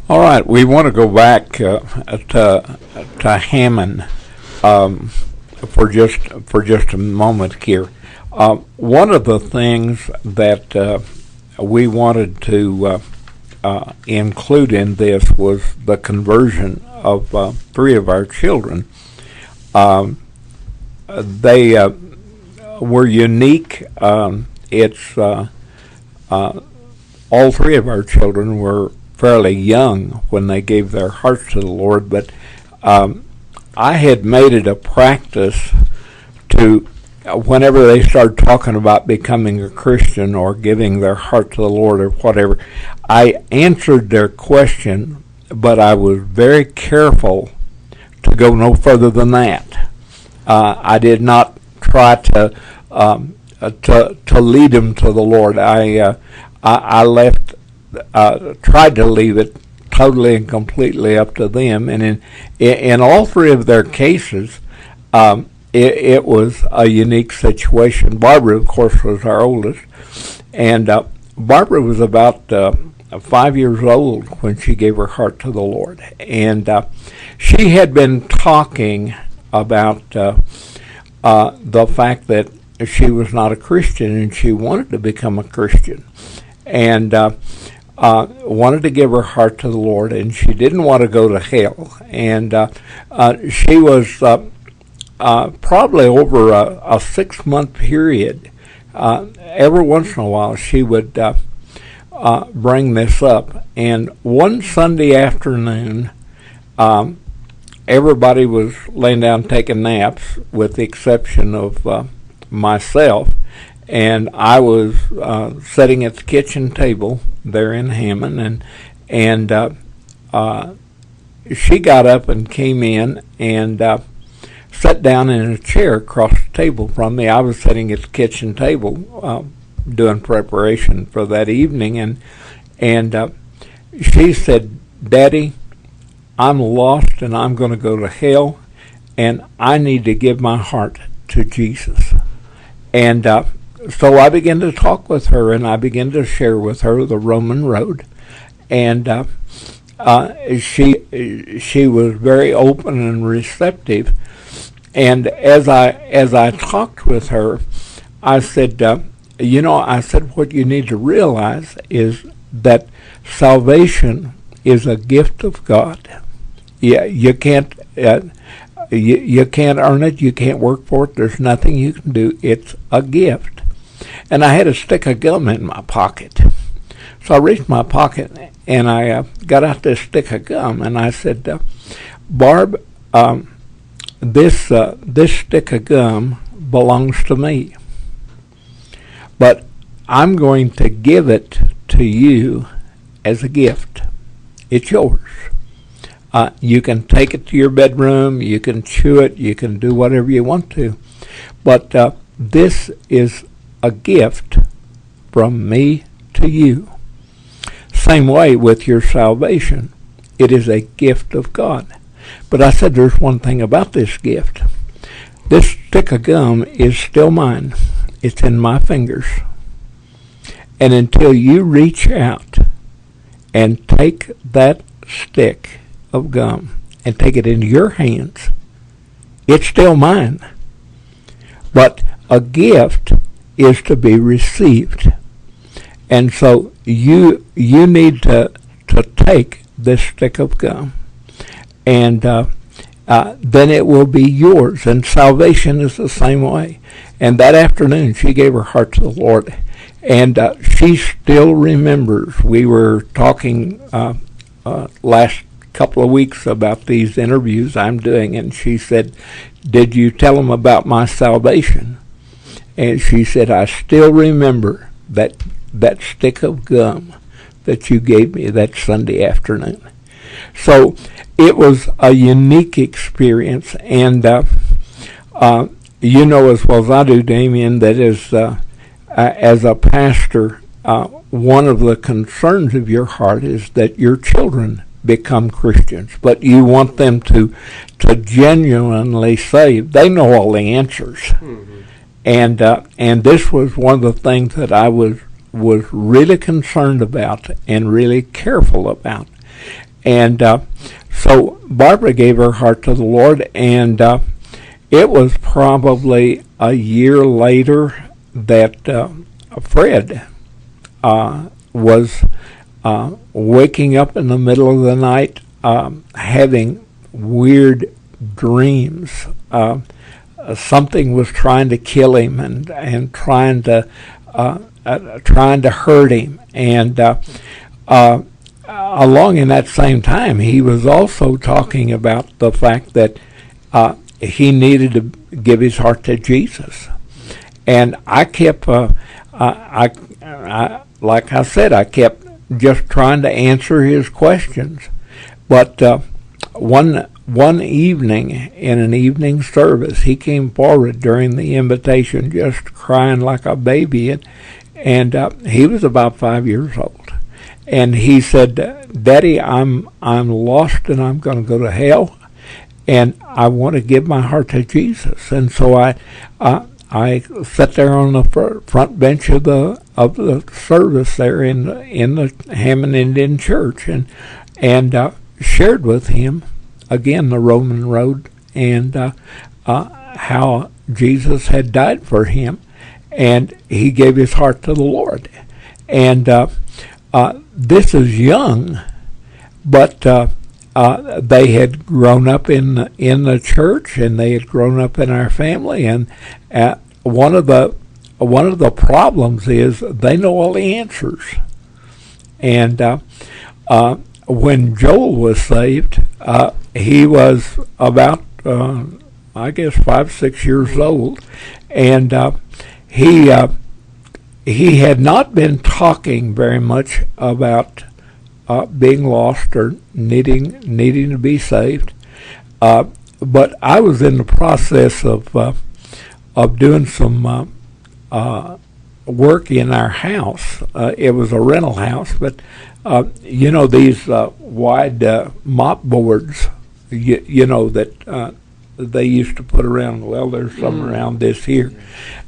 All right, we want to go back to Hammon for just a moment here. One of the things that we wanted to include in this was the conversion of three of our children. They were unique. It's all three of our children were fairly young when they gave their hearts to the Lord, but I had made it a practice to, whenever they started talking about becoming a Christian or giving their heart to the Lord or whatever, I answered their question, but I was very careful to go no further than that. I did not try to lead them to the Lord. I left, tried to leave it totally and completely up to them. And in all three of their cases, it was a unique situation. Barbara, of course, was our oldest, and Barbara was about 5 years old when she gave her heart to the Lord. And she had been talking about the fact that she was not a Christian and she wanted to become a Christian, and wanted to give her heart to the Lord, and she didn't want to go to hell. And she was probably over a 6-month period. Every once in a while she would bring this up. And one Sunday afternoon, everybody was laying down taking naps, with the exception of myself. And I was sitting at the kitchen table there in Hammon, and she got up and came in and sat down in a chair across the table from me. I was sitting at the kitchen table doing preparation for that evening, and she said, "Daddy, I'm lost and I'm going to go to hell, and I need to give my heart to Jesus." And so I began to talk with her, and I began to share with her the Roman road, and she was very open and receptive. And as I talked with her, I said, I said, what you need to realize is that salvation is a gift of God. Yeah, you can't you can't earn it. You can't work for it. There's nothing you can do. It's a gift. And I had a stick of gum in my pocket. So I reached my pocket and I got out this stick of gum, and I said, "Barb, this stick of gum belongs to me, but I'm going to give it to you as a gift. It's yours. You can take it to your bedroom, you can chew it, you can do whatever you want to, but this is a gift from me to you." Same way with your salvation. It is a gift of God. But I said, there's one thing about this gift. This stick of gum is still mine. It's in my fingers. And until you reach out and take that stick of gum and take it into your hands, it's still mine. But a gift is to be received. And so you need to take this stick of gum, and then it will be yours. And salvation is the same way. And that afternoon she gave her heart to the Lord, and she still remembers. We were talking last couple of weeks about these interviews I'm doing, and she said, "Did you tell them about my salvation?" And she said, "I still remember that stick of gum that you gave me that Sunday afternoon." So it was a unique experience, and you know as well as I do, Damien, that as a pastor, one of the concerns of your heart is that your children become Christians, but you want them to genuinely say they know all the answers. Mm-hmm. And this was one of the things that I was really concerned about and really careful about, And so Barbara gave her heart to the Lord, and it was probably a year later that Fred was waking up in the middle of the night, having weird dreams. Something was trying to kill him and trying to hurt him. And along in that same time, he was also talking about the fact that he needed to give his heart to Jesus. And I kept, like I said, I kept just trying to answer his questions. But one evening, in an evening service, he came forward during the invitation just crying like a baby. And he was about 5 years old. And he said, "Daddy, I'm lost and I'm going to go to hell. And I want to give my heart to Jesus." And so I sat there on the front bench of the service there in the Hammon Indian Church and shared with him again the Roman road and how Jesus had died for him, and he gave his heart to the Lord. And this is young, but they had grown up in the church, and they had grown up in our family. And one of the problems is they know all the answers. And when Joel was saved, he was about I guess 5, 6 years old, and he had not been talking very much about being lost or needing to be saved. But I was in the process of doing some work in our house. It was a rental house, but these wide mop boards, that they used to put around. Well, there's some around this here,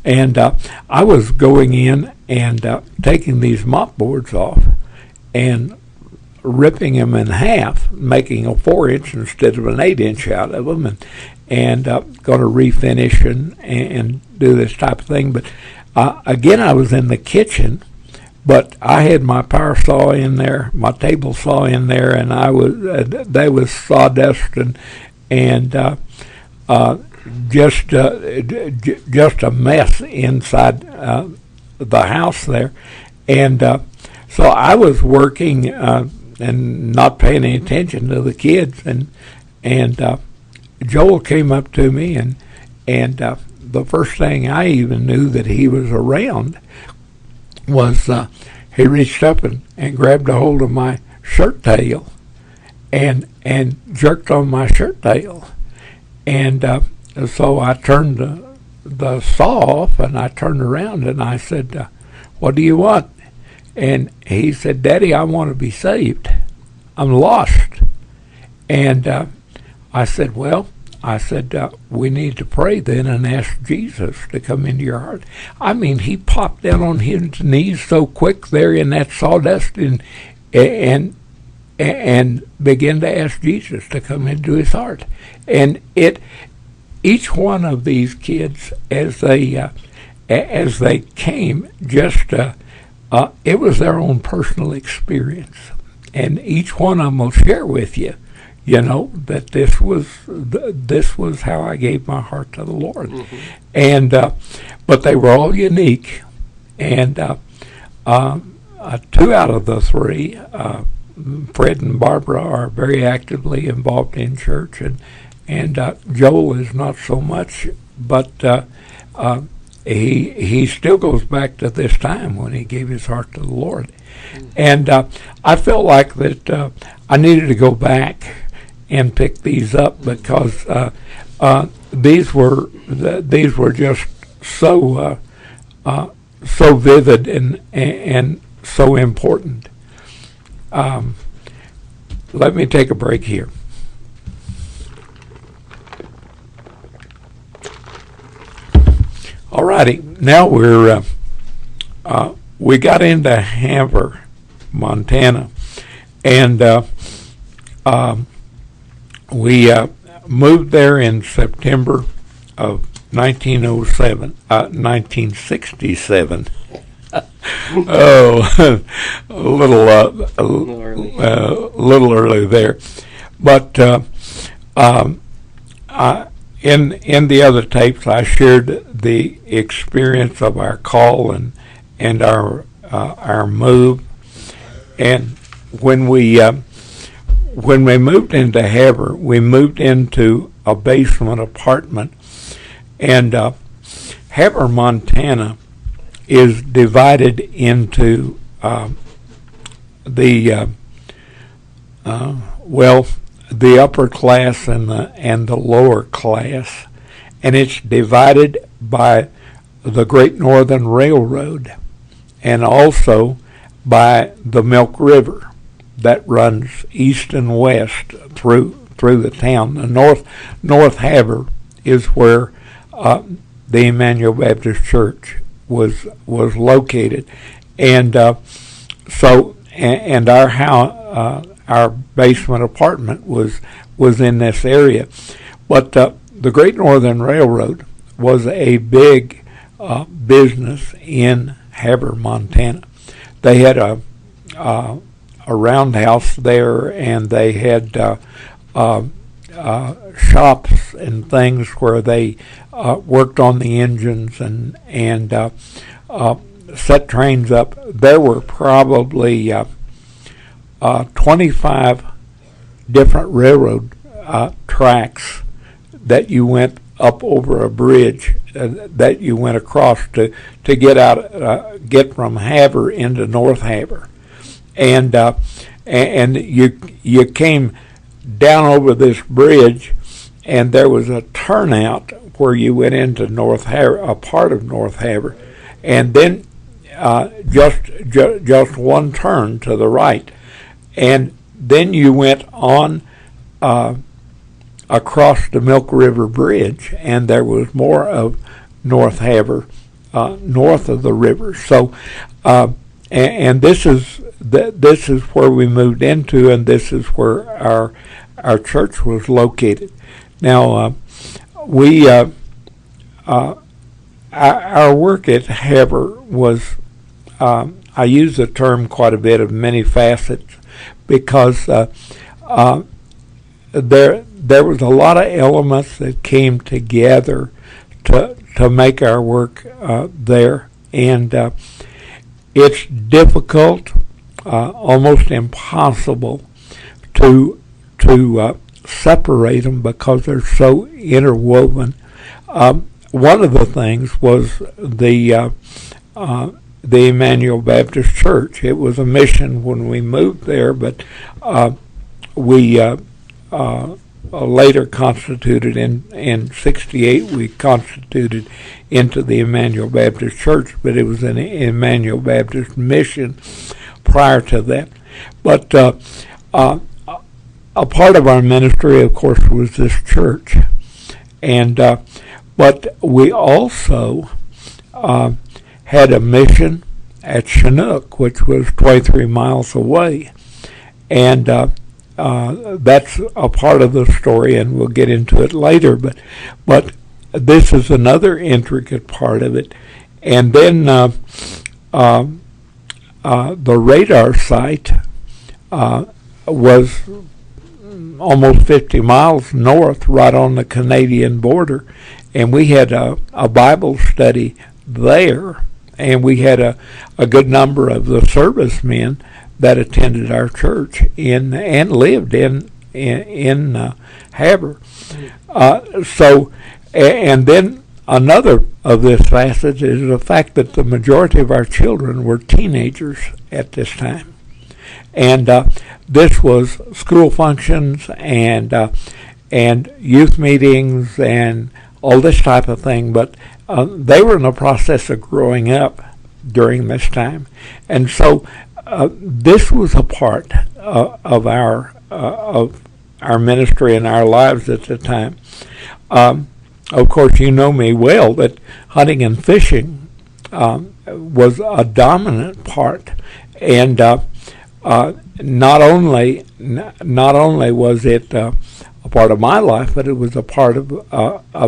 and I was going in and taking these mop boards off and ripping them in half, making a 4-inch instead of an 8-inch out of them, and going to refinish and do this type of thing. But again, I was in the kitchen, but I had my power saw in there, my table saw in there, and they was sawdust and just a mess inside the house there, and so I was working and not paying any attention to the kids, and Joel came up to me, and the first thing I even knew that he was around was he reached up and grabbed a hold of my shirt tail and jerked on my shirt tail. And so I turned the saw off, and I turned around and I said, "What do you want?" And he said, "Daddy, I want to be saved. I'm lost." And I said, "We need to pray then and ask Jesus to come into your heart." I mean, he popped down on his knees so quick there in that sawdust and began to ask Jesus to come into his heart. And each one of these kids, as they came, just it was their own personal experience, and each one of them will share with you, that this was how I gave my heart to the Lord. Mm-hmm. And but they were all unique, and 2 out of the 3, Fred and Barbara, are very actively involved in church, and Joel is not so much, but he still goes back to this time when he gave his heart to the Lord. And I felt like that I needed to go back and pick these up because these were just so vivid and so important. Let me take a break here. Alrighty, now we got into Hammon, Montana, and we moved there in September of 1967. Oh, a little early there, but in the other tapes, I shared the experience of our call and our move, and when we moved into Haver, we moved into a basement apartment, and Haver, Montana, is divided into the upper class and the lower class, and it's divided by the Great Northern Railroad, and also by the Milk River that runs east and west through the town. The North Haver is where the Immanuel Baptist Church was located, and so our basement apartment was in this area. But the Great Northern Railroad was a big business in Haver, Montana. They had a roundhouse there, and they had shops and things where they worked on the engines and set trains up. There were probably 25 different railroad tracks that you went up over a bridge that you went across to get from Haver into North Haver, and you came down over this bridge, and there was a turnout where you went into North Haver, a part of North Haver, and then just one turn to the right, and then you went on across the Milk River Bridge, and there was more of North Haver north of the river. So, and this is where we moved into, and this is where our church was located. Now, our work at Haver was, I use the term quite a bit, of many facets, because there was a lot of elements that came together to make our work there, and it's difficult, almost impossible to separate them because they're so interwoven. One of the things was the Immanuel Baptist Church. It was a mission when we moved there, but we later constituted in 68. We constituted into the Immanuel Baptist Church, but it was an Immanuel Baptist mission prior to that. But a part of our ministry, of course, was this church, and but we also had a mission at Chinook, which was 23 miles away, and that's a part of the story, and we'll get into it later. But this is another intricate part of it, and then the radar site was almost 50 miles north, right on the Canadian border, and we had a Bible study there, and we had a good number of the servicemen that attended our church and lived in Haver. So, and then another of this facet is the fact that the majority of our children were teenagers at this time, and this was school functions and youth meetings and all this type of thing, but they were in the process of growing up during this time, and so this was a part of our ministry and our lives at the time. Of course, you know me well that hunting and fishing was a dominant part, and not only was it a part of my life, but it was a part of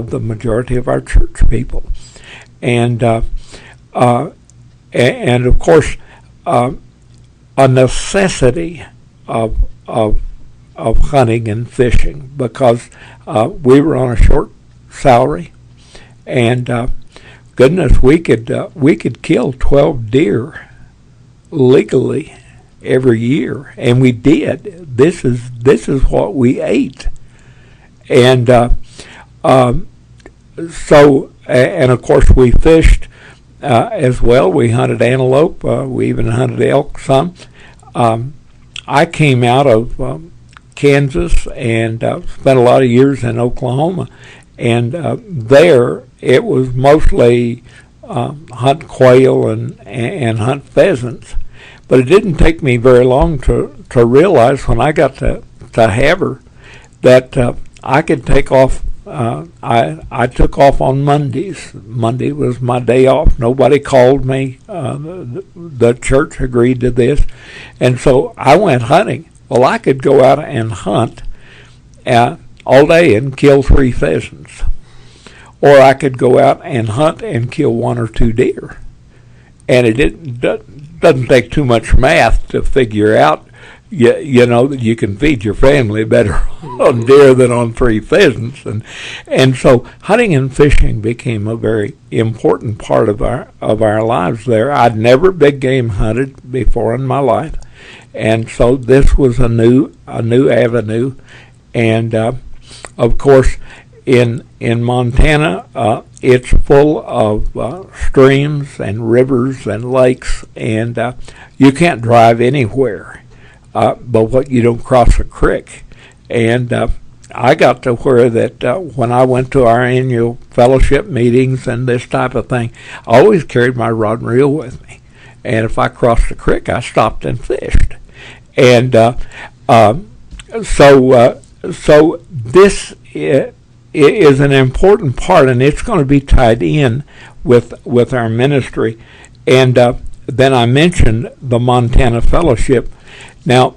the majority of our church people, and of course a necessity of hunting and fishing, because we were on a short salary, and goodness, we could kill 12 deer legally every year, and we did. This is what we ate, and so of course we fished as well. We hunted antelope. We even hunted elk some. I came out of Kansas and spent a lot of years in Oklahoma, and there it was mostly hunt quail and hunt pheasants. But it didn't take me very long to realize when I got to Havre that I could take off. I took off on Mondays. Monday was my day off. Nobody called me. The church agreed to this, and so I went hunting. Well, I could go out and hunt all day and kill 3 pheasants, or I could go out and hunt and kill 1 or 2 deer, and it doesn't take too much math to figure out. You know that you can feed your family better on deer than on 3 pheasants, and so hunting and fishing became a very important part of our lives there. I'd never big game hunted before in my life, and so this was a new avenue, and of course in Montana it's full of streams and rivers and lakes, and you can't drive anywhere. But what you don't cross a creek, and I got to where that when I went to our annual fellowship meetings and this type of thing, I always carried my rod and reel with me, and if I crossed the creek, I stopped and fished, and so this is an important part, and it's going to be tied in with our ministry, and then I mentioned the Montana Fellowship. Now,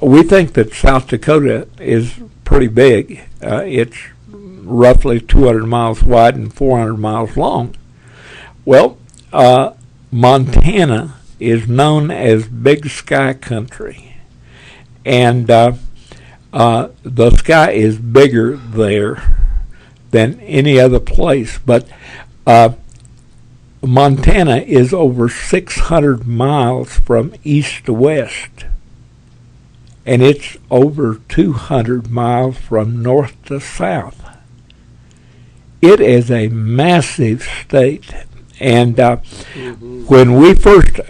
we think that South Dakota is pretty big. It's roughly 200 miles wide and 400 miles long. Well, Montana is known as Big Sky Country, and the sky is bigger there than any other place, but Montana is over 600 miles from east to west, and it's over 200 miles from north to south. It is a massive state, and when we first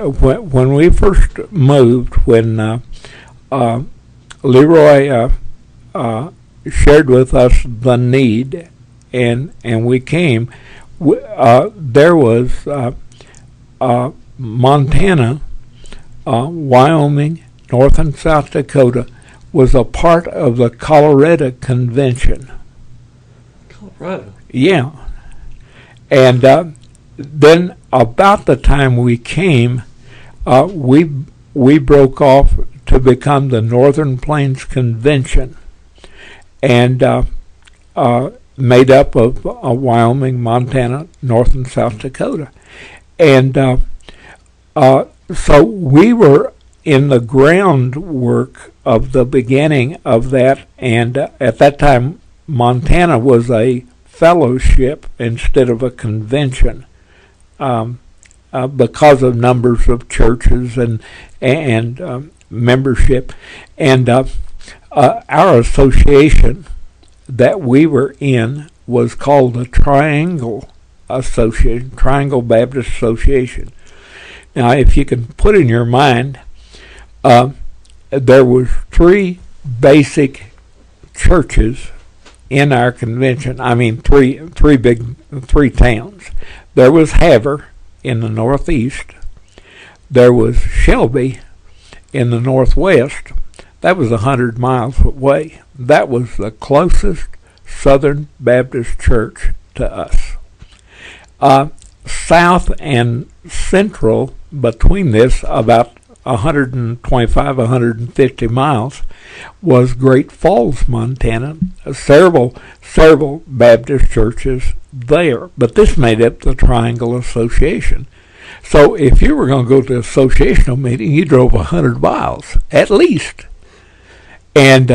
moved, when Leroy shared with us the need, and we came. There was Montana, Wyoming, North and South Dakota was a part of the Colorado Convention. Colorado? Yeah. And then about the time we came, we broke off to become the Northern Plains Convention, and made up of Wyoming, Montana, North and South Dakota. And so we were in the groundwork of the beginning of that, and at that time Montana was a fellowship instead of a convention, because of numbers of churches and membership. And our association that we were in was called the Triangle Baptist Association. Now, if you can put in your mind, there was 3 basic churches in our convention. I mean, three towns. There was Havre in the northeast. There was Shelby in the northwest. That was 100 miles away. That was the closest Southern Baptist church to us. South and central between this, about 125, 150 miles, was Great Falls, Montana. Several Baptist churches there, but this made up the Triangle Association. So if you were going to go to an associational meeting, you drove 100 miles, at least. And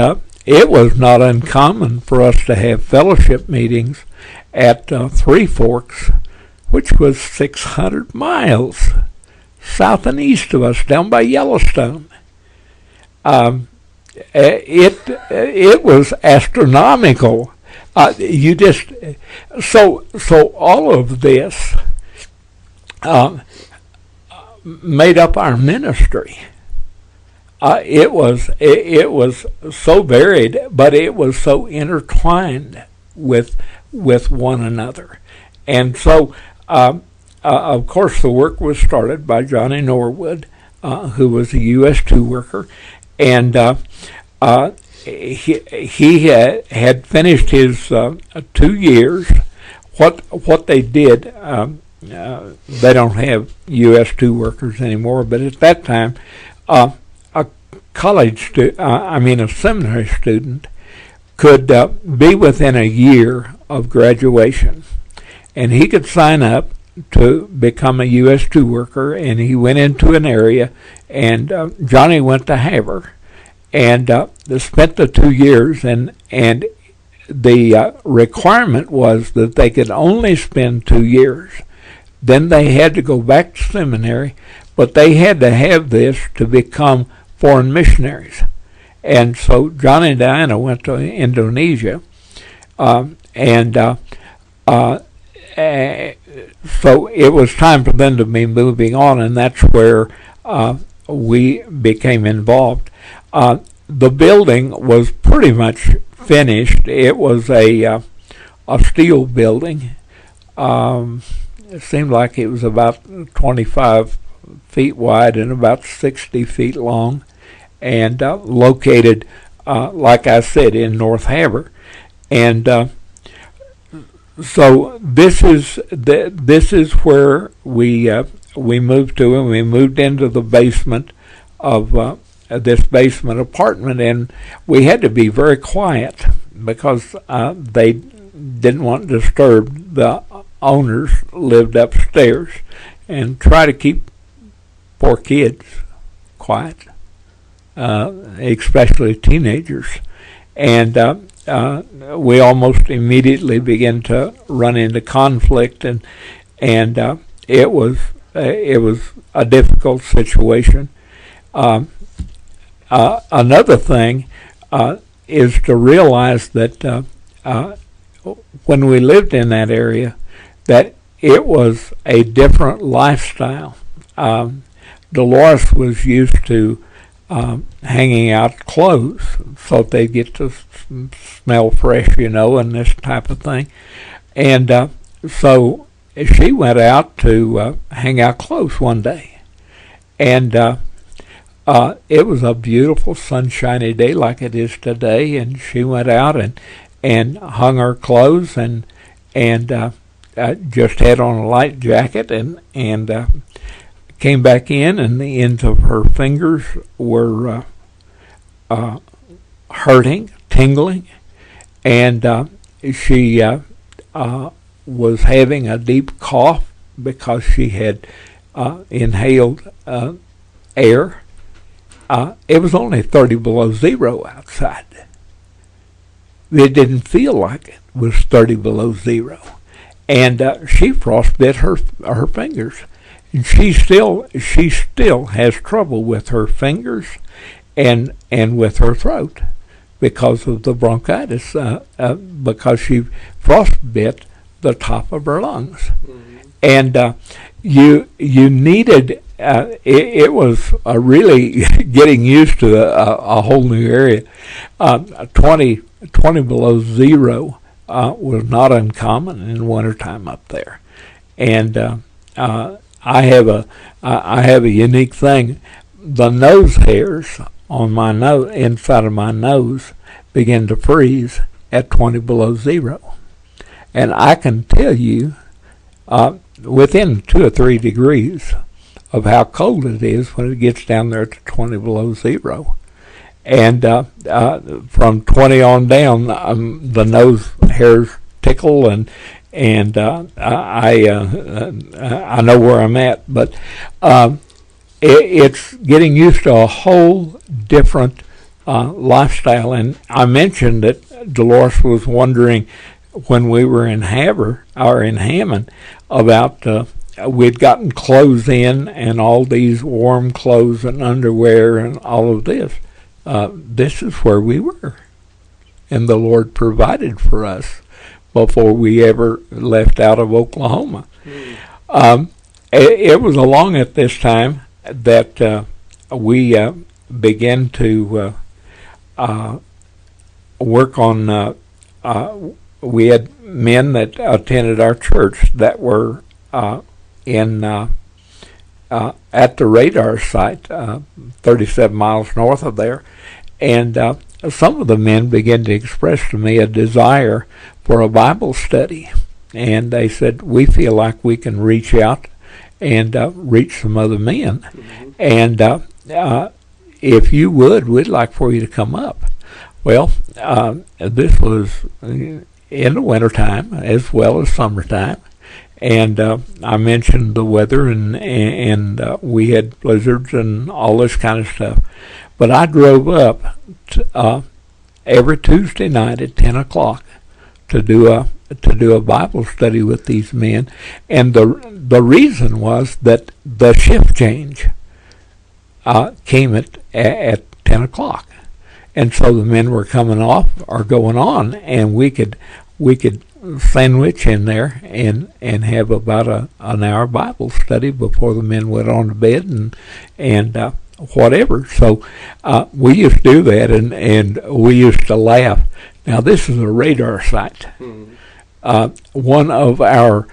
it was not uncommon for us to have fellowship meetings at Three Forks, which was 600 miles south and east of us, down by Yellowstone. It was astronomical. So all of this made up our ministry. It was so varied, but it was so intertwined with one another. And so, of course, the work was started by Johnny Norwood, who was a U.S. 2 worker, and he had finished his 2 years. What they did, they don't have U.S. 2 workers anymore, but at that time, a seminary student could be within a year of graduation, and he could sign up to become a U.S. 2 worker, and he went into an area, and Johnny went to Haver, and spent the 2 years, and the requirement was that they could only spend 2 years. Then they had to go back to seminary, but they had to have this to become foreign missionaries. And so Johnny and Diana went to Indonesia, so it was time for them to be moving on, and that's where we became involved. The building was pretty much finished. It was a steel building. It seemed like it was about 25 feet wide and about 60 feet long, and located, like I said, in North Haver. And so this is where we moved to, and we moved into the basement of this basement apartment, and we had to be very quiet because they didn't want to disturb. The owners lived upstairs, and try to keep poor kids quiet, especially teenagers. And we almost immediately began to run into conflict, and it was a difficult situation. Another thing is to realize that when we lived in that area, that it was a different lifestyle. Deloris was used to hanging out clothes so that they get to smell fresh, and this type of thing. And so she went out to hang out clothes one day. And it was a beautiful sunshiny day like it is today, and she went out and hung her clothes and just had on a light jacket and came back in, and the ends of her fingers were hurting, tingling, and she was having a deep cough because she had inhaled air. It was only 30 below zero outside. It didn't feel like it was 30 below zero. And she frostbit her fingers. And she still has trouble with her fingers and with her throat because of the bronchitis, because she frostbit the top of her lungs. Mm-hmm. And you needed, it was really getting used to a whole new area. 20 below zero was not uncommon in wintertime up there. And I have a unique thing. The nose hairs on my nose, inside of my nose, begin to freeze at 20 below zero. And I can tell you, within 2 or 3 degrees, of how cold it is when it gets down there to 20 below zero. And from 20 on down, the nose hairs tickle, and I know where I'm at. But it's getting used to a whole different lifestyle. And I mentioned that Deloris was wondering when we were in Hammon about we'd gotten clothes in and all these warm clothes and underwear and all of this. This is where we were, and the Lord provided for us before we ever left out of Oklahoma. It was along at this time that we began to work on. We had men that attended our church that were in at the radar site, 37 miles north of there, and some of the men began to express to me a desire for a Bible study, and they said, we feel like we can reach out and reach some other men, and if you would, we'd like for you to come up. Well, this was in the wintertime as well as summertime. And I mentioned the weather, and we had blizzards and all this kind of stuff. But I drove up every Tuesday night at 10 o'clock to do a Bible study with these men. And the reason was that the shift change came at 10 o'clock. And so the men were coming off or going on, and we could sandwich in there and have about an hour Bible study before the men went on to bed and whatever. So we used to do that, and we used to laugh. Now this is a radar site. One of our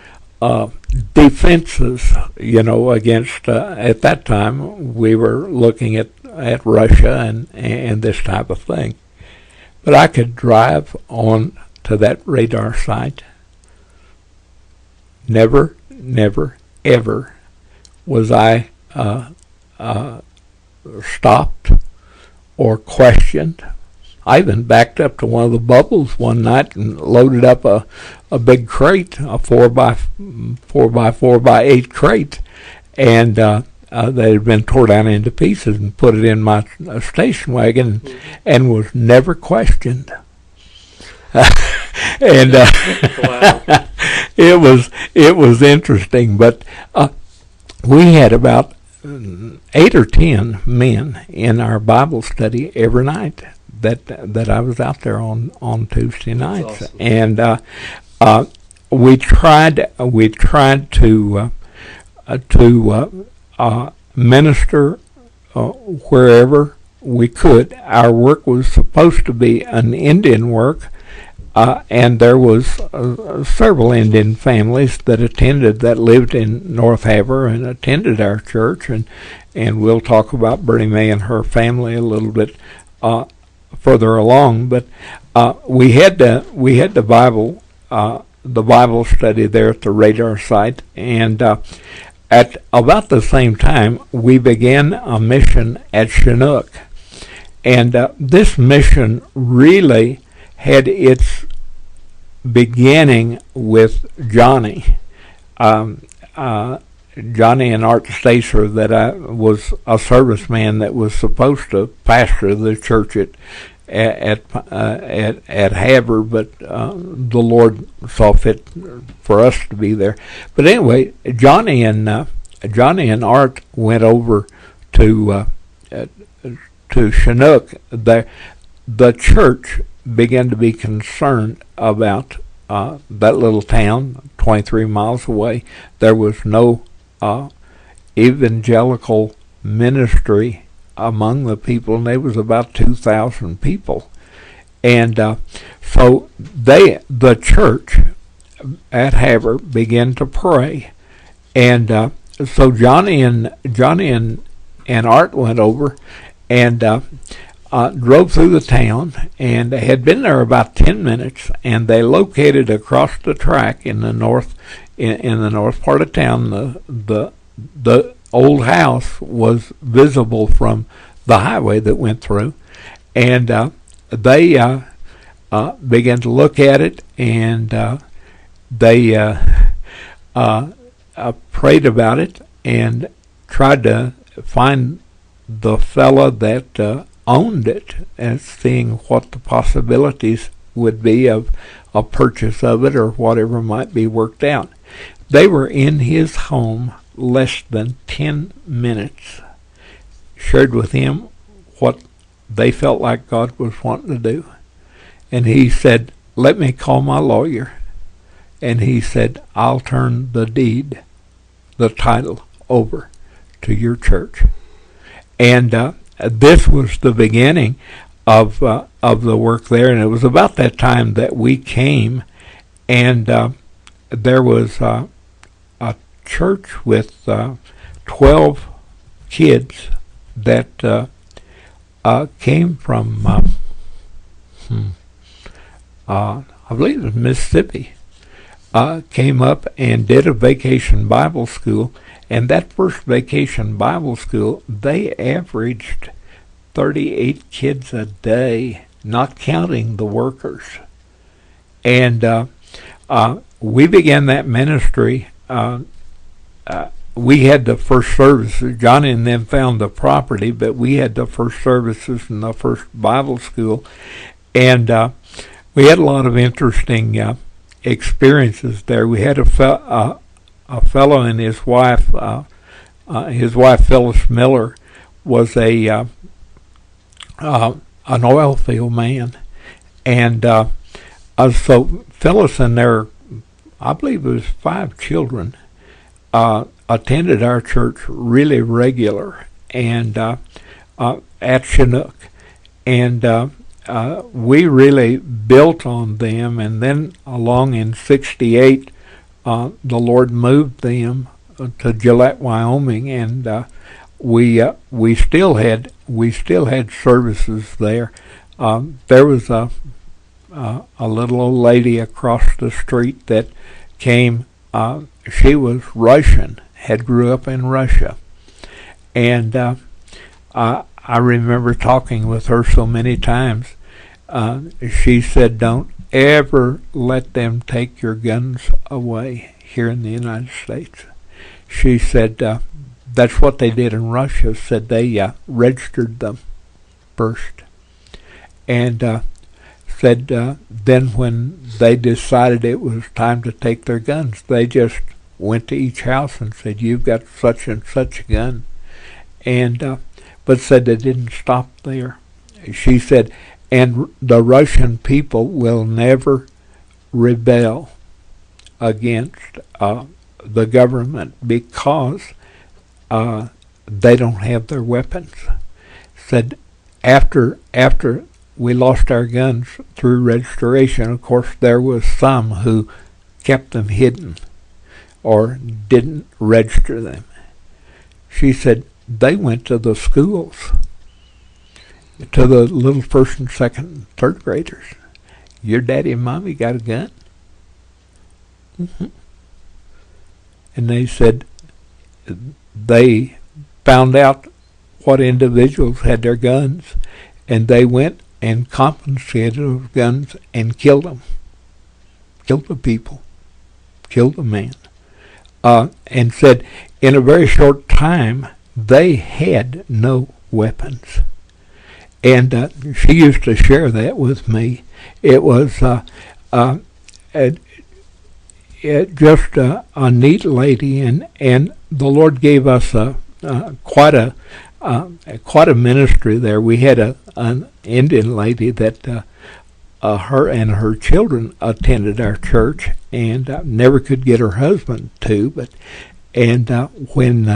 defenses, against at that time we were looking at Russia and this type of thing. But I could drive on to that radar site. Never, ever was I stopped or questioned. I even backed up to one of the bubbles one night and loaded up a big crate, a 4x4x8 crate, and that had been torn down into pieces, and put it in my station wagon, and was never questioned. And Wow. it was interesting, but we had about 8 or 10 men in our Bible study every night that I was out there on Tuesday nights. Awesome. And we tried to minister wherever we could. Our work was supposed to be an Indian work. And there was several Indian families that lived in North Havre and attended our church, and we'll talk about Bernie Mae and her family a little bit further along. But we had the Bible study there at the radar site, and at about the same time we began a mission at Chinook, and this mission really had its beginning with Johnny. Johnny and Art Stacer, that I was a serviceman that was supposed to pastor the church at Havre, but the Lord saw fit for us to be there. But anyway, Johnny and Art went over to Chinook. The church began to be concerned about that little town 23 miles away. There was no evangelical ministry among the people, and there was about 2,000 people. And so the church at Havre began to pray. And so Johnny and Art went over and drove through the town, and they had been there about 10 minutes, and they located across the track in the north part of town the old house was visible from the highway that went through, and they began to look at it, and they prayed about it and tried to find the fella that owned it and seeing what the possibilities would be of a purchase of it or whatever might be worked out. They were in his home less than 10 minutes, shared with him what they felt like God was wanting to do. And he said, let me call my lawyer. And he said, I'll turn the deed, the title, over to your church. And this was the beginning of the work there. And it was about that time that we came, and there was a church with 12 kids that came from, I believe it was Mississippi, came up and did a vacation Bible school. And that first vacation Bible school, they averaged 38 kids a day, not counting the workers. And we began that ministry. We had the first services. Johnny and them found the property, but we had the first services in the first Bible school. And we had a lot of interesting experiences there. We had a fellow and his wife Phyllis Miller was an oil field man, and so Phyllis and their, I believe it was 5 children, attended our church really regular and at Chinook, and we really built on them. And then along in '68, the Lord moved them to Gillette, Wyoming, and we still had services there. There was a little old lady across the street that came. She was Russian, had grew up in Russia, and I remember talking with her so many times. She said, "Don't ever let them take your guns away here in the United States." She said, that's what they did in Russia, said they registered them first. And said then when they decided it was time to take their guns, they just went to each house and said, you've got such and such a gun. And but said they didn't stop there. She said, and the Russian people will never rebel against the government because they don't have their weapons. Said after we lost our guns through registration, of course there was some who kept them hidden or didn't register them. She said they went to the schools, to the little first and second and third graders. Your daddy and mommy got a gun? Mm-hmm. And they said they found out what individuals had their guns, and they went and confiscated those guns and killed them. Killed the people. Killed the man. And said in a very short time they had no weapons. And she used to share that with me. It was just a neat lady, and the Lord gave us quite a ministry there. We had an Indian lady that her and her children attended our church, and never could get her husband to. When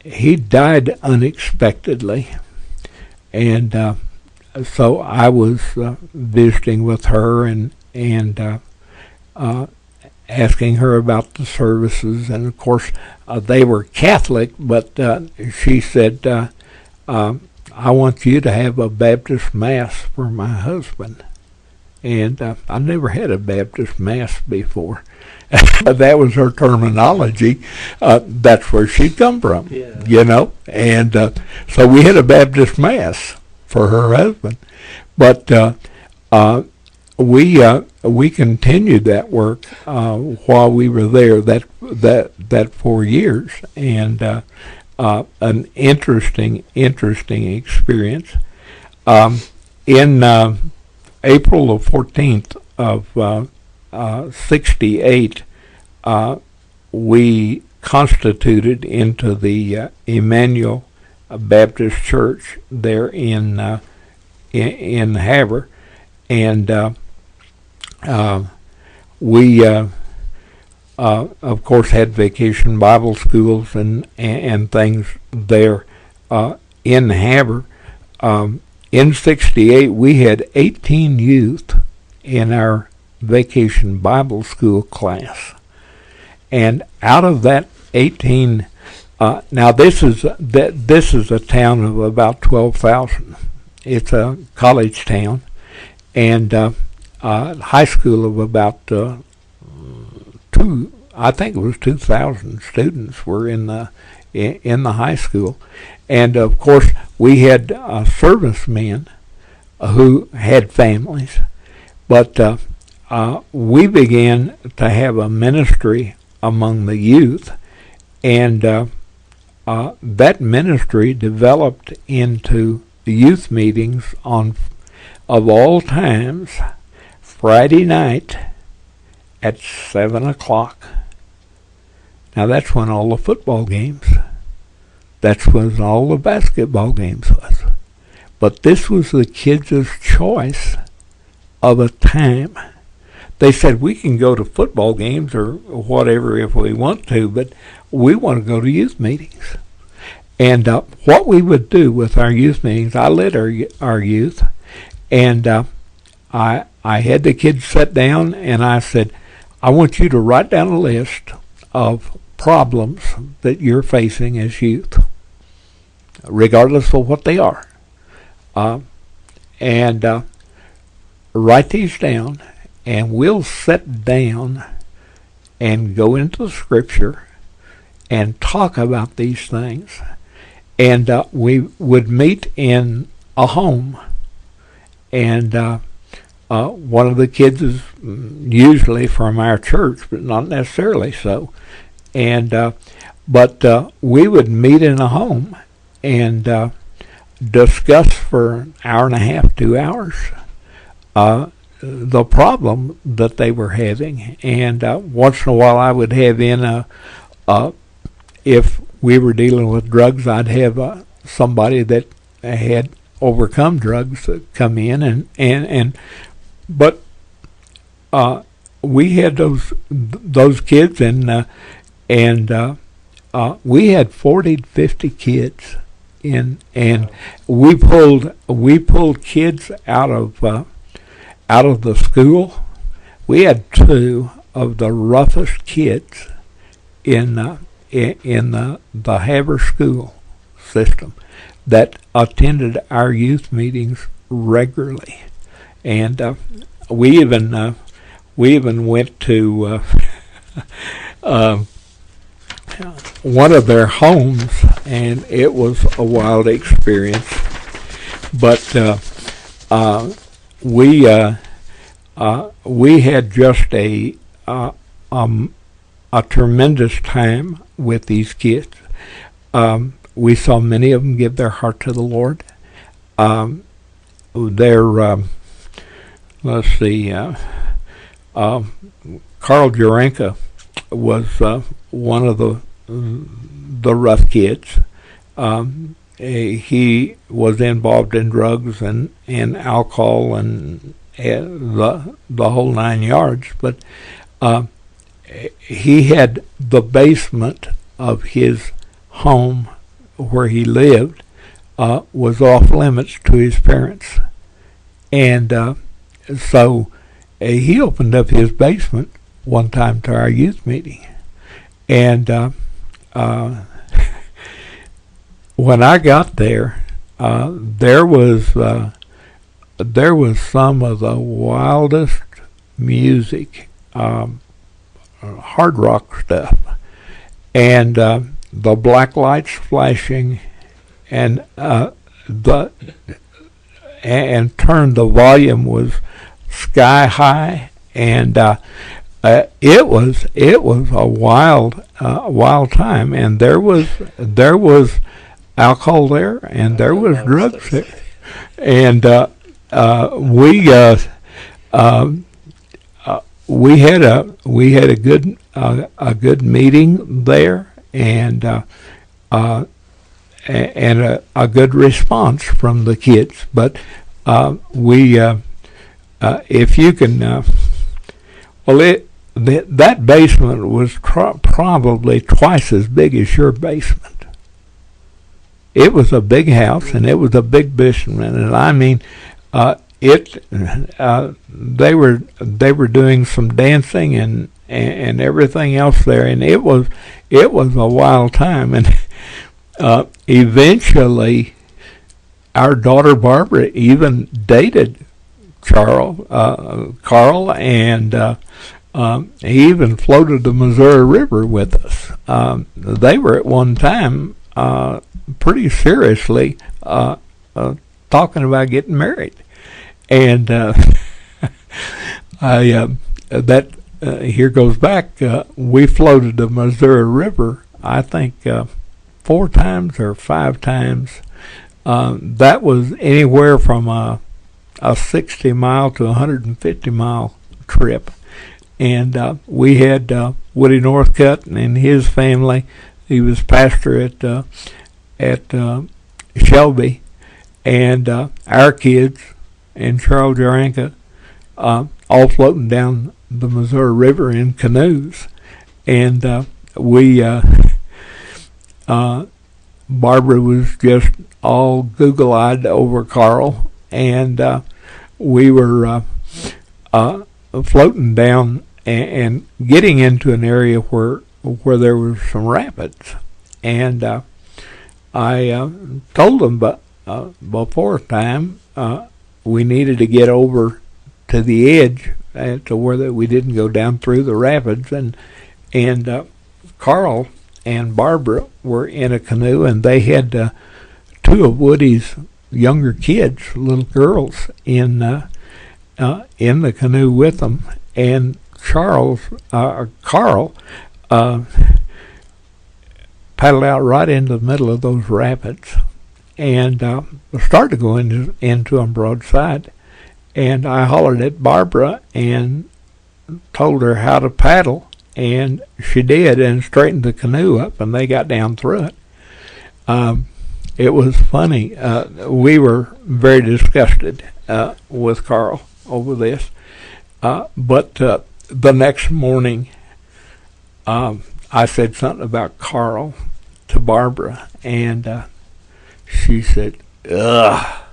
he died unexpectedly, and so I was visiting with her and asking her about the services, and of course they were Catholic, but she said, I want you to have a Baptist Mass for my husband. and I never had a Baptist mass before. That was her terminology. That's where she'd come from, and so we had a Baptist mass for her husband, but we continued that work while we were there. That 4 years, and an interesting experience. In April the 14th of 68, we constituted into the Immanuel Baptist Church there in Havre, and we of course had vacation Bible schools and things there in Havre. In 68, we had 18 youth in our vacation Bible school class. And out of that 18, now this is a town of about 12,000. It's a college town, and high school of about I think it was 2,000 students were in the high school. And of course, we had servicemen who had families, but we began to have a ministry among the youth, and that ministry developed into youth meetings on, of all times, Friday night at 7 o'clock. Now that's when all the football games, that's when all the basketball games was. But this was the kids' choice of a time. They said, we can go to football games or whatever if we want to, but we want to go to youth meetings. And what we would do with our youth meetings, I led our youth, and I had the kids sit down, and I said, I want you to write down a list of problems that you're facing as youth, regardless of what they are. And write these down, and we'll sit down and go into the Scripture and talk about these things. And we would meet in a home, and one of the kids is usually from our church, but not necessarily so. And but we would meet in a home and discuss for an hour and a half, 2 hours, the problem that they were having. And once in a while I would have in if we were dealing with drugs, I'd have somebody that had overcome drugs come in, but we had those kids, and we had 40 to 50 kids in, and we pulled kids out of the school. We had 2 of the roughest kids in the Havre school system that attended our youth meetings regularly, and we even went to one of their homes, and it was a wild experience. But we had just a tremendous time with these kids. We saw many of them give their heart to the Lord. Let's see, Carl Jurenka was one of the rough kids. He was involved in drugs and alcohol and the whole 9 yards, but he had the basement of his home where he lived was off limits to his parents, and so he opened up his basement one time to our youth meeting, and when I got there, there was there was some of the wildest music, hard rock stuff, and the black lights flashing, and turned the volume was sky high, and it was a wild time, and there was alcohol there, and there was drugs there, and we had a good meeting there, and a good response from the kids. But if you can, that basement was probably twice as big as your basement. It was a big house, and it was a big basement, and I mean, they were doing some dancing and everything else there, and it was a wild time. And eventually, our daughter Barbara even dated Carl, and he even floated the Missouri River with us. They were at one time pretty seriously talking about getting married, and here goes back. We floated the Missouri River, I think, 4 times or 5 times. That was anywhere from a 60-mile to 150-mile trip. And we had Woody Northcutt and his family. He was pastor at Shelby, and our kids and Charles Jaranka, all floating down the Missouri River in canoes. And Barbara was just all Google-eyed over Carl, and we were floating down and getting into an area where there was some rapids. And I told them before time we needed to get over to the edge to where we didn't go down through the rapids. And Carl and Barbara were in a canoe, and they had 2 of Woody's younger kids, little girls, in the canoe with them. And Carl paddled out right into the middle of those rapids, and started to go into them broadside. And I hollered at Barbara and told her how to paddle, and she did, and straightened the canoe up, and they got down through it. It was funny. We were very disgusted with Carl over this. But the next morning, I said something about Carl to Barbara, and she said, "Ugh,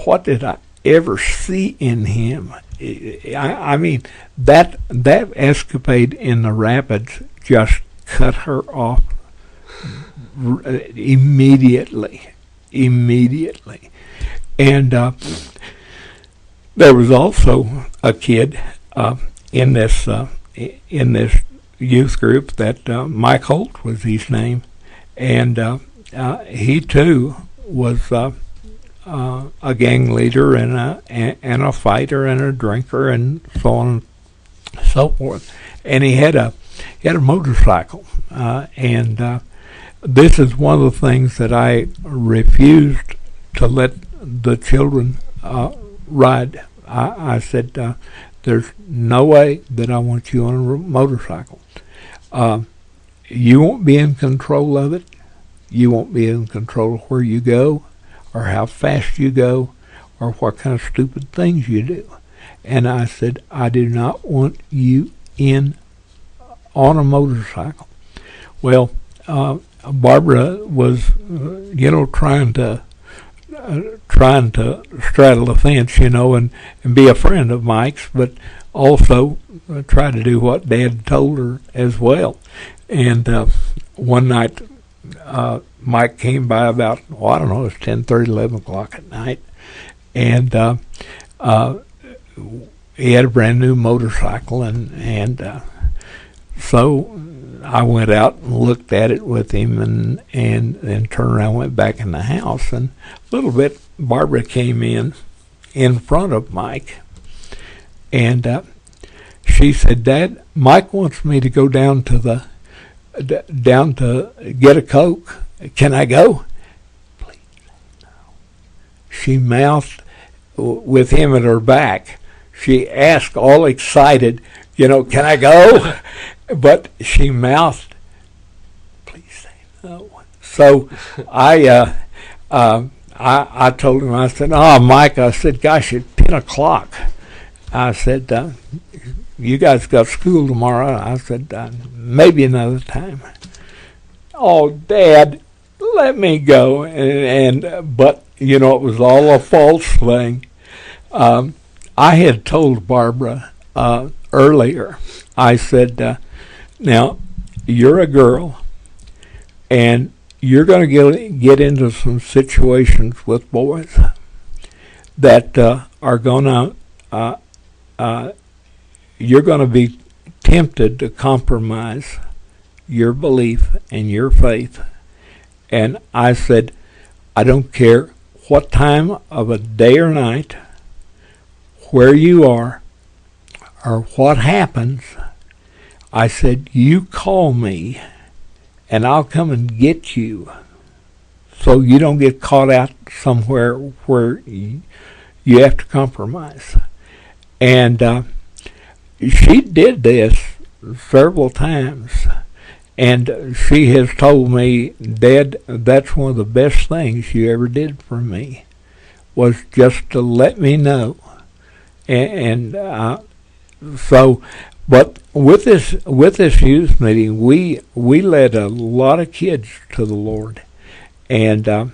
what did I ever see in him?" I mean, that escapade in the rapids just cut her off immediately. And there was also a kid in this youth group that Mike Holt was his name, and he too was a gang leader and a fighter and a drinker and so on and so forth. And he had a motorcycle, and this is one of the things that I refused to let the children ride. I said, there's no way that I want you on a motorcycle. You won't be in control of it. You won't be in control of where you go, or how fast you go, or what kind of stupid things you do. And I said, I do not want you on a motorcycle. Well, Barbara was, trying to straddle the fence, and be a friend of Mike's, but also try to do what Dad told her as well. And one night, Mike came by about, it was 10:30, 11 o'clock at night, and he had a brand new motorcycle, and so I went out and looked at it with him, and then turned around, went back in the house, and a little bit Barbara came in front of Mike, and she said, "Dad, Mike wants me to go down to get a Coke. Can I go?" Please, no. She mouthed with him at her back. She asked, all excited, "Can I go?" But she mouthed, "Please say no." So I told him, I said, "Oh, Mike," I said, "gosh, it's 10 o'clock. I said, you guys got school tomorrow." I said, "Maybe another time." "Oh, Dad, let me go." But, it was all a false thing. I had told Barbara earlier, I said, "Now, you're a girl, and you're going to get into some situations with boys that are going to, you're going to be tempted to compromise your belief and your faith." And I said, "I don't care what time of a day or night, where you are, or what happens." I said, "You call me, and I'll come and get you, so you don't get caught out somewhere where you have to compromise." And she did this several times, and she has told me, "Dad, that's one of the best things you ever did for me, was just to let me know." And so, but with this youth meeting, we led a lot of kids to the Lord, and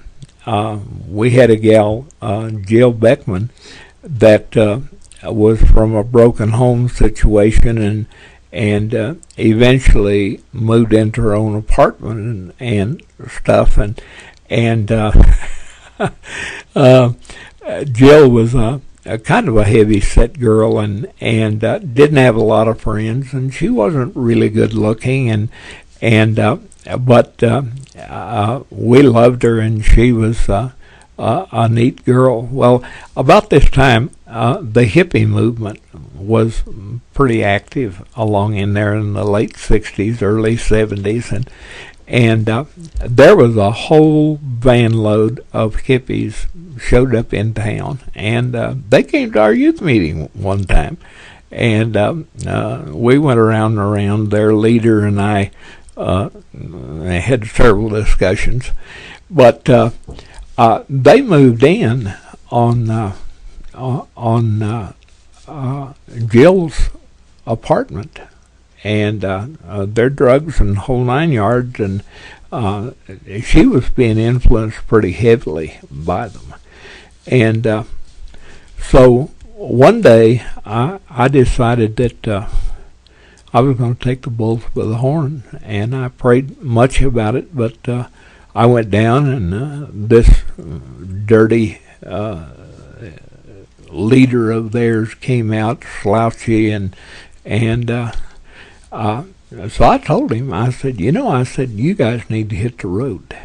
we had a gal, Jill Beckman, that was from a broken home situation, and eventually moved into her own apartment and stuff, and Jill was a kind of a heavy-set girl, and didn't have a lot of friends, and she wasn't really good looking, but we loved her, and she was a neat girl. Well, about this time, the hippie movement was pretty active along in there in the late 60s, early 70s, and there was a whole van load of hippies showed up in town, and they came to our youth meeting one time, and we went around. Their leader and I had several discussions, but they moved in on Jill's apartment, and their drugs and whole 9 yards, and she was being influenced pretty heavily by them. And so one day I decided that I was going to take the bulls by the horn, and I prayed much about it, but I went down, and this dirty leader of theirs came out slouchy, and so I told him, I said, you guys need to hit the road.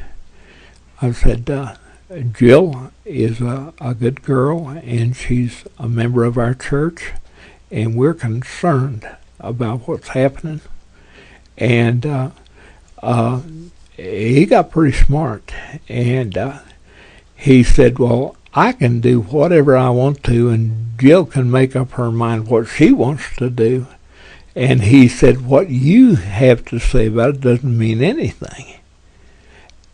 I said, Jill is a good girl, and she's a member of our church, and we're concerned about what's happening. And he got pretty smart, and he said, well, I can do whatever I want to, and Jill can make up her mind what she wants to do. And he said, what you have to say about it doesn't mean anything.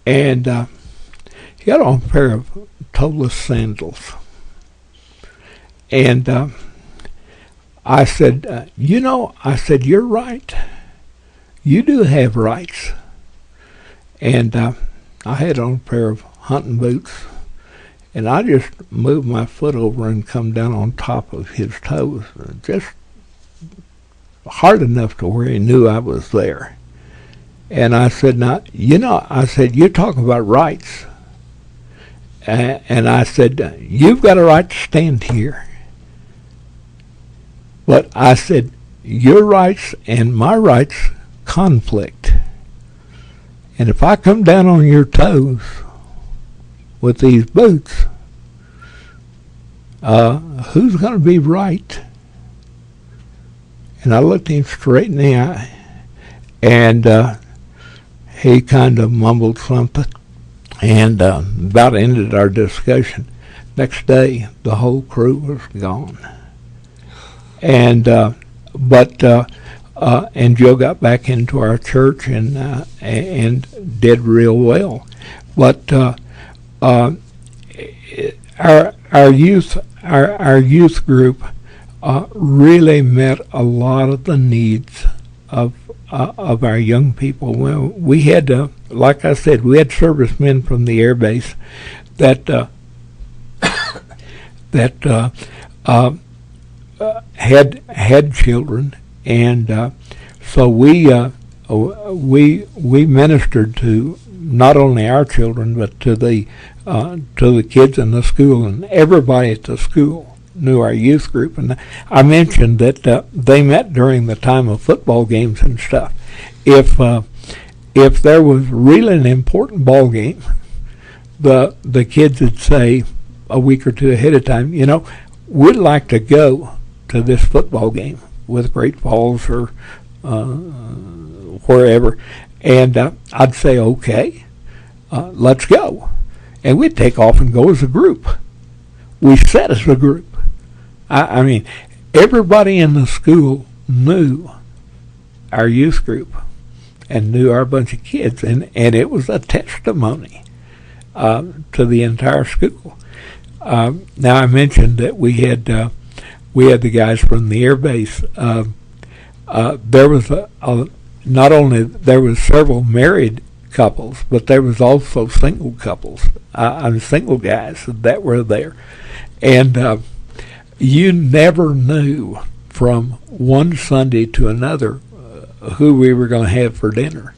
And he got on a pair of toeless sandals. And I said, you're right. You do have rights. And I had on a pair of hunting boots, and I just moved my foot over and come down on top of his toes, just hard enough to where he knew I was there. And I said, you talk about rights. And I said, you've got a right to stand here, But I said, your rights and my rights conflict. And if I come down on your toes with these boots, who's going to be right? And I looked him straight in the eye, and he kind of mumbled something, and about ended our discussion. Next day, the whole crew was gone. And and Joe got back into our church and did real well. But our youth group really met a lot of the needs of our young people. Well, we had, like I said, we had servicemen from the air base that had children, and so we ministered to not only our children but to the kids in the school, and everybody at the school knew our youth group. And I mentioned that they met during the time of football games and stuff. If there was really an important ball game, the kids would say a week or two ahead of time, we'd like to go to this football game with Great Falls or wherever. And I'd say, okay, let's go. And we'd take off and go as a group. We sat as a group. I mean, everybody in the school knew our youth group and knew our bunch of kids. And it was a testimony to the entire school. Now, I mentioned that we had the guys from the air base. There was not only there was several married couples, but there was also single couples. Single guys that were there, and you never knew from one Sunday to another who we were going to have for dinner.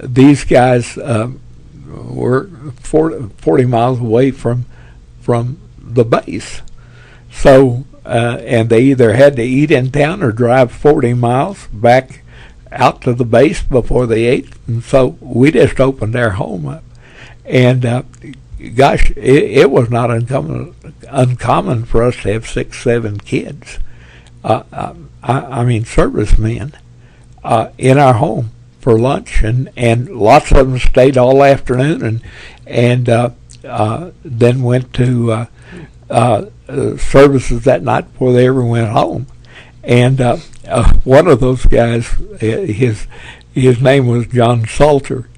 These guys were 40 miles away from the base. So, and they either had to eat in town or drive 40 miles back out to the base before they ate. And so we just opened our home up. And, gosh, it was not uncommon for us to have 6, 7 kids. Servicemen in our home for lunch. And lots of them stayed all afternoon and then went to services that night before they ever went home. And one of those guys, his name was John Salter,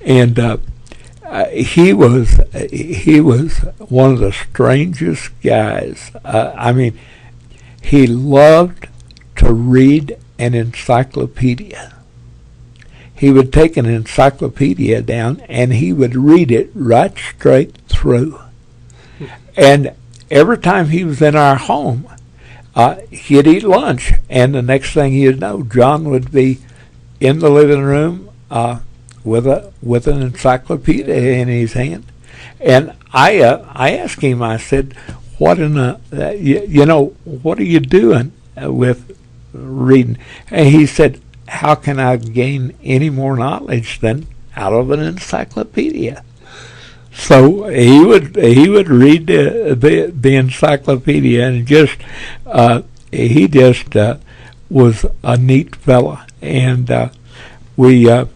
and he was one of the strangest guys. He loved to read an encyclopedia. He would take an encyclopedia down and he would read it right straight through. And every time he was in our home, he'd eat lunch, and the next thing you'd know, John would be in the living room with an encyclopedia in his hand. And I asked him, I said, what what are you doing with reading? And he said, how can I gain any more knowledge than out of an encyclopedia? So he would read the encyclopedia, and he just was a neat fella, and we had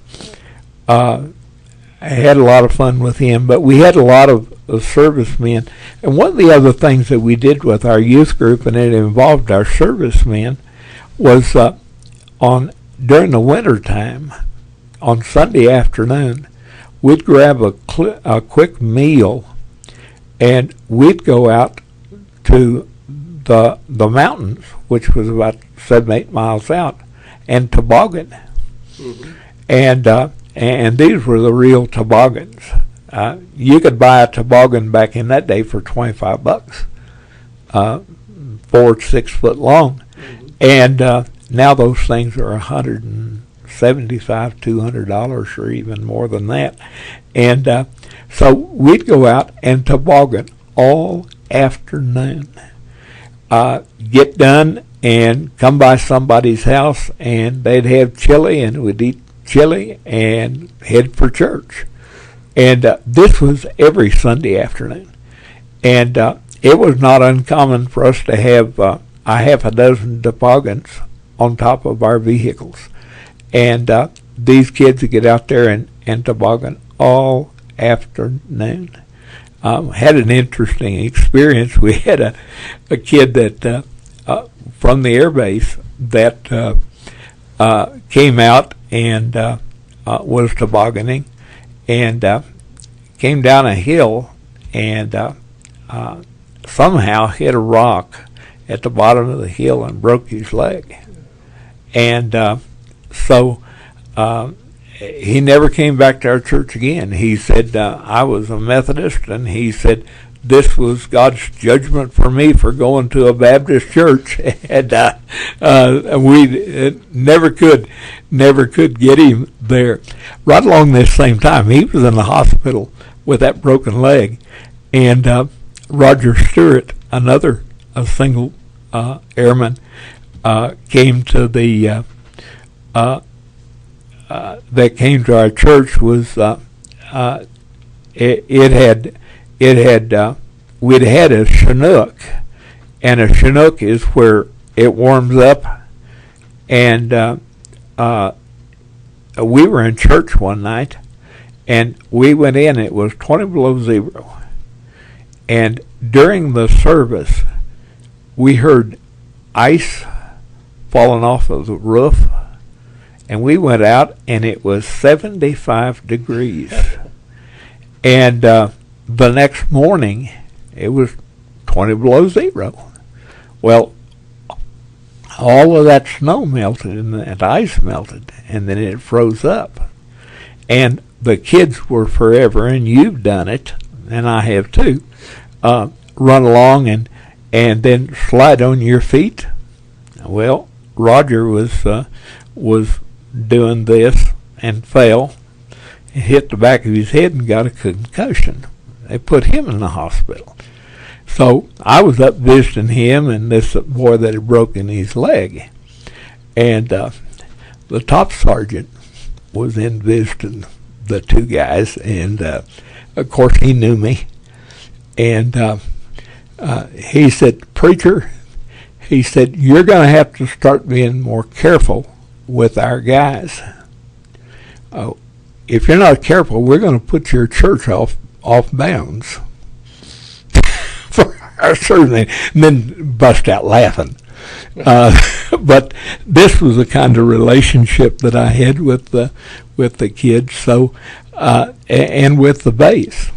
a lot of fun with him. But we had a lot of servicemen, and one of the other things that we did with our youth group, and it involved our servicemen, was during the winter time on Sunday afternoon, we'd grab a quick meal, and we'd go out to the mountains, which was about 7, 8 miles out, and toboggan. Mm-hmm. And these were the real toboggans. You could buy a toboggan back in that day for $25, 4 to 6 foot long, mm-hmm. And now those things are $175, $200, or even more than that. And so we'd go out and toboggan all afternoon. Get done and come by somebody's house, and they'd have chili, and we'd eat chili and head for church. And this was every Sunday afternoon. And it was not uncommon for us to have a half a dozen toboggans on top of our vehicles. And these kids would get out there and toboggan all afternoon. Had an interesting experience. We had a kid that from the air base that came out and was tobogganing, and came down a hill and somehow hit a rock at the bottom of the hill and broke his leg. And so he never came back to our church again. He said, I was a Methodist, and he said, this was God's judgment for me for going to a Baptist church. And we never could get him there. Right along this same time, he was in the hospital with that broken leg. And Roger Stewart, another single airman, came to the that came to our church. Was we'd had a Chinook, and a Chinook is where it warms up, and we were in church one night, and we went in. It was 20 below zero, and during the service, we heard ice falling off of the roof, and we went out, and it was 75 degrees. And the next morning, it was 20 below zero. Well, all of that snow melted, and that ice melted, and then it froze up. And the kids were forever, and you've done it, and I have too, run along and then slide on your feet. Well, Roger was doing this and fell and hit the back of his head and got a concussion. They put him in the hospital. So I was up visiting him and this boy that had broken his leg. And the top sergeant was in visiting the two guys, and of course he knew me. And he said, "Preacher," he said, "you're going to have to start being more careful with our guys. If you're not careful, we're going to put your church off bounds." For our service, and then bust out laughing. But this was the kind of relationship that I had with the kids. So and with the base.